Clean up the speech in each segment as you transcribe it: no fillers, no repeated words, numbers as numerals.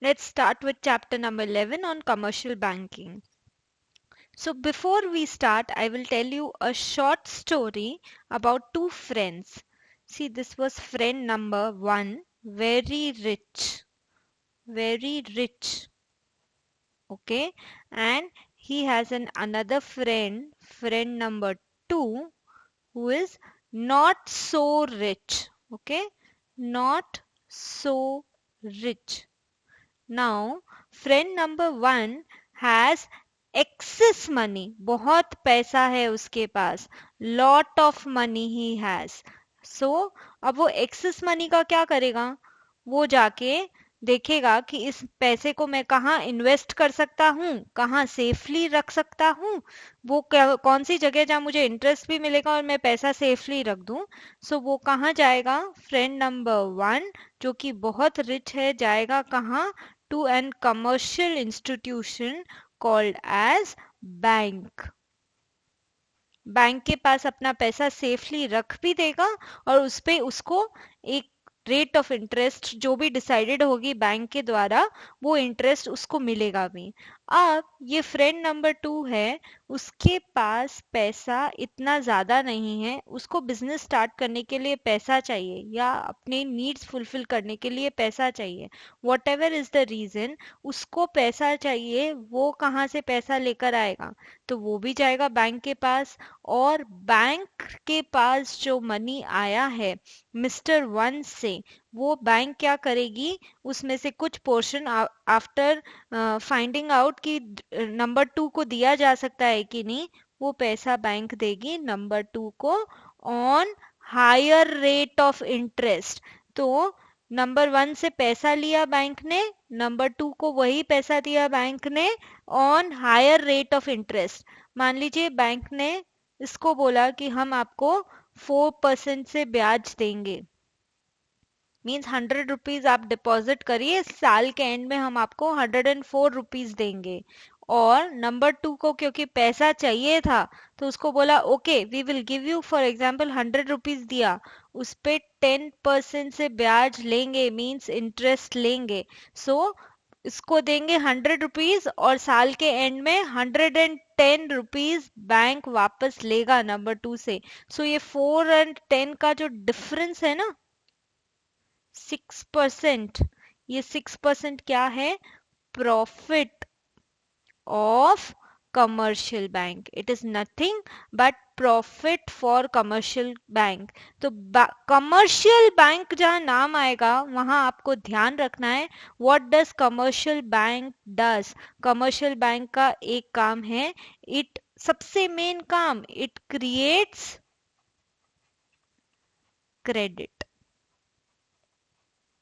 Let's start with chapter number 11 on commercial banking. So, before we start, I will tell you a short story about two friends. See, this was friend number one, very rich, very rich, okay, and he has another friend, friend number two, who is not so rich, okay, not so rich. Now, friend number one has excess money. बहुत पैसा है उसके पास. Lot of money he has. So, अब वो excess money का क्या करेगा? वो जाके देखेगा कि इस पैसे को मैं कहाँ इन्वेस्ट कर सकता हूँ, कहाँ सेफली रख सकता हूँ, वो कौन सी जगह जहाँ मुझे इंटरेस्ट भी मिलेगा और मैं पैसा सेफली रख दूँ. सो वो कहाँ जाएगा? फ्रेंड नंबर वन जो कि बहुत रिच है जाएगा कहाँ? To an commercial institution called as bank. Bank के पास अपना पैसा सेफली रख भी देगा और उस पे उसको एक रेट ऑफ इंटरेस्ट जो भी डिसाइडेड होगी बैंक के द्वारा वो इंटरेस्ट उसको मिलेगा भी. अब ये फ्रेंड नंबर टू है, उसके पास पैसा इतना ज़्यादा नहीं है, उसको बिजनेस स्टार्ट करने के लिए पैसा चाहिए या अपने नीड्स फुलफिल करने के लिए पैसा चाहिए. What ever is the reason, उसको पैसा चाहिए. वो कहाँ से पैसा लेकर आएगा? तो वो भी जाएगा बैंक के पास, और बैंक के पास जो मनी आया है मिस्टर वन से, वो बैंक क्या करेगी? उसमें से कुछ पोर्शन आफ्टर फाइंडिंग आउट कि नंबर टू को दिया जा सकता है कि नहीं, वो पैसा बैंक देगी नंबर टू को on higher rate of interest. तो नंबर वन से पैसा लिया बैंक ने, नंबर टू को वही पैसा दिया बैंक ने on higher rate of interest. मान लीजिए बैंक ने इसको बोला कि हम आपको 4% से ब्याज देंगे. मीन्स 100 रुपीज आप डिपॉजिट करिए, साल के एंड में हम आपको 104 रुपीज देंगे. और नंबर टू को क्योंकि पैसा चाहिए था तो उसको बोला okay we will give you, for example 100 rupees दिया, उस पे 10% से ब्याज लेंगे, मीन्स इंटरेस्ट लेंगे. सो इसको देंगे 100 रुपीज और साल के एंड में 110 रुपीज बैंक वापस लेगा नंबर टू से. सो ये 4 और 10 का जो डिफरेंस है ना, 6%, ये 6% क्या है? Profit of commercial bank. It is nothing but profit for commercial bank. तो कमर्शियल बैंक जहां नाम आएगा वहां आपको ध्यान रखना है what does commercial bank does. Commercial bank का एक काम है, इट सबसे मेन काम, इट क्रिएट्स क्रेडिट.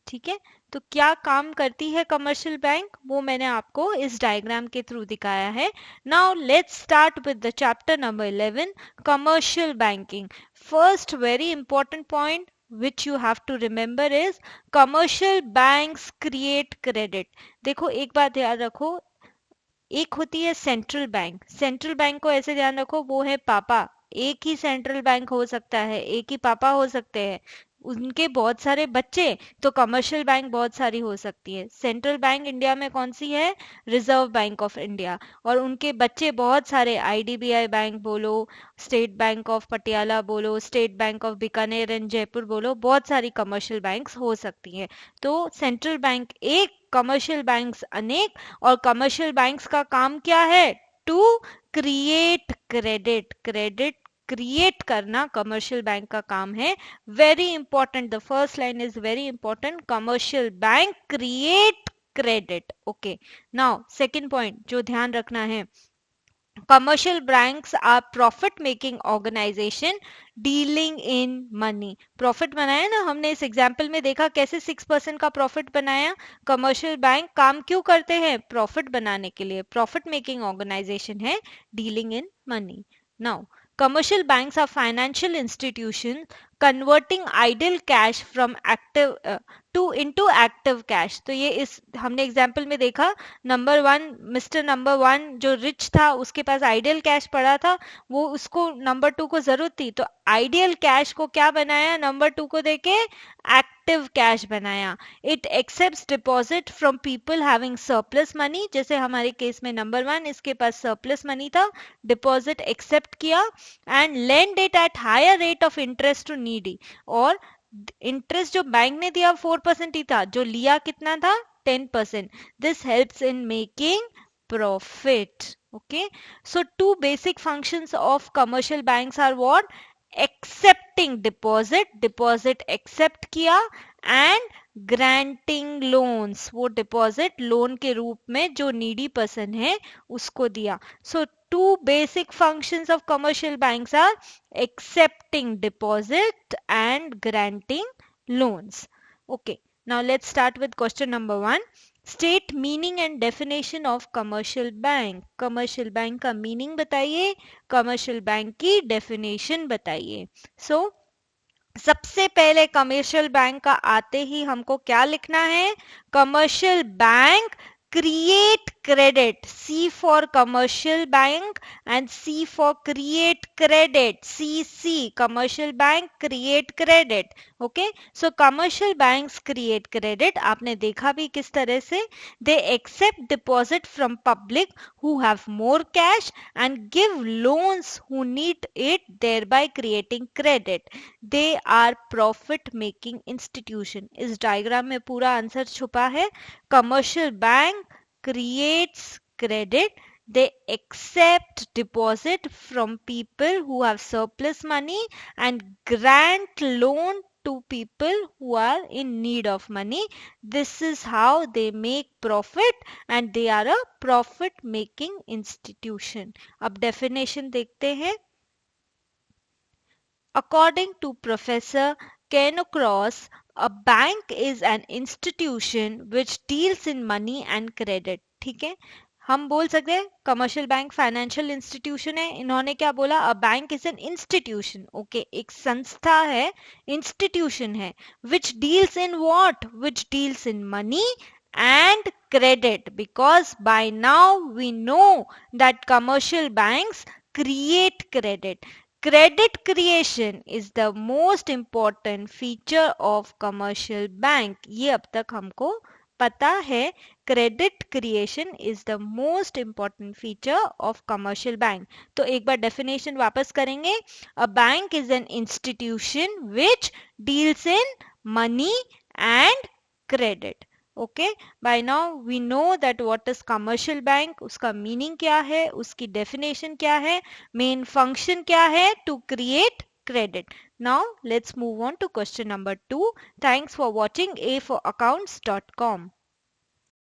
ठीक है, तो क्या काम करती है कमर्शियल बैंक वो मैंने आपको इस डायग्राम के थ्रू दिखाया है. Now let's start with the chapter number 11, commercial banking. First very important point which you have to remember is commercial banks create credit. देखो एक बात ध्यान रखो, एक होती है सेंट्रल बैंक. सेंट्रल बैंक को ऐसे ध्यान रखो वो है पापा. एक ही सेंट्रल बैंक हो सकता है, एक ही पापा हो सकते हैं, उनके बहुत सारे बच्चे, तो कमर्शियल बैंक बहुत सारी हो सकती है. सेंट्रल बैंक इंडिया में कौन सी है? Reserve Bank of India. और उनके बच्चे बहुत सारे, आईडीबीआई बैंक बोलो, स्टेट बैंक ऑफ पटियाला बोलो, State Bank of Bikaner and Jaipur बोलो, बहुत सारी कमर्शियल बैंक्स हो सकती हैं. तो सेंट्रल बैंक एक, कमर्शियल बैंक्स अनेक. और कमर्शियल बैंक्स का काम क्या है? To create credit. Credit create करना कमर्शियल बैंक का काम है. Very important, the first line is very important, commercial bank create credit. Okay, now second point जो ध्यान रखना है, commercial banks are profit making organization dealing in money. Profit बनाया ना हमने, इस एग्जाम्पल में देखा कैसे 6% का प्रॉफिट बनाया. कमर्शियल बैंक काम क्यों करते हैं? प्रॉफिट बनाने के लिए. प्रॉफिट मेकिंग ऑर्गेनाइजेशन है, dealing in money. Now commercial banks are financial institutions converting idle cash from active to into active cash. तो ये इस हमने एग्जांपल में देखा, number one, mister number one जो रिच था उसके पास आइडियल कैश पड़ा था, वो उसको नंबर टू को जरूरत थी, तो आइडियल कैश को क्या बनाया, नंबर टू को देके एक्टिव कैश बनाया। It accepts deposit from people having surplus money, जैसे हमारे केस में नंबर वन, इसके पास सरप्लस मनी था, डिपॉजिट एक्सेप्ट किया, and lend it at higher rate of interest to needy. और इंटरेस्ट जो बैंक ने दिया 4% ही था, जो लिया कितना था, 10%। This helps in making profit. Okay, so two basic functions of commercial banks are what? Accepting deposit, deposit accept किया, and granting loans, वो deposit loan के रूप में जो needy person है उसको दिया। So two basic functions of commercial banks are accepting deposit and granting loans. Okay, now let's start with question number 1. State meaning and definition of commercial bank. Commercial bank का meaning बताइए, commercial bank की definition बताइए। सो सबसे पहले commercial bank का आते ही हमको क्या लिखना है, commercial bank create credit, C for commercial bank and C for create credit, CC, commercial bank create credit. Okay, so commercial banks create credit, आपने देखा भी किस तरह से, they accept deposit from public who have more cash and give loans who need it, thereby creating credit. They are profit making institution. इस diagram में पूरा answer छुपा है। Commercial bank creates credit, they accept deposit from people who have surplus money and grant loan to people who are in need of money. This is how they make profit and they are a profit making institution. अब definition देखते हैं। According to Professor Kenocross, a bank is an institution which deals in money and credit. ठीक है, हम बोल सकते हैं commercial bank financial institution है, इन्होंने क्या बोला, a bank is an institution. Okay, एक संस्था है, इंस्टीट्यूशन है, which deals in what, which deals in money and credit, because by now we know that commercial banks create credit. Credit creation is the most important feature of commercial bank. ये अब तक हमको पता है, credit creation is the most important feature of commercial bank. तो एक बार definition वापस करेंगे, a bank is an institution which deals in money and credit. Okay, by now we know that what is commercial bank, उसका meaning क्या है, उसकी definition क्या है, मेन फंक्शन क्या है, to create credit. Now let's move on to question number 2। Thanks for watching A4Accounts.com।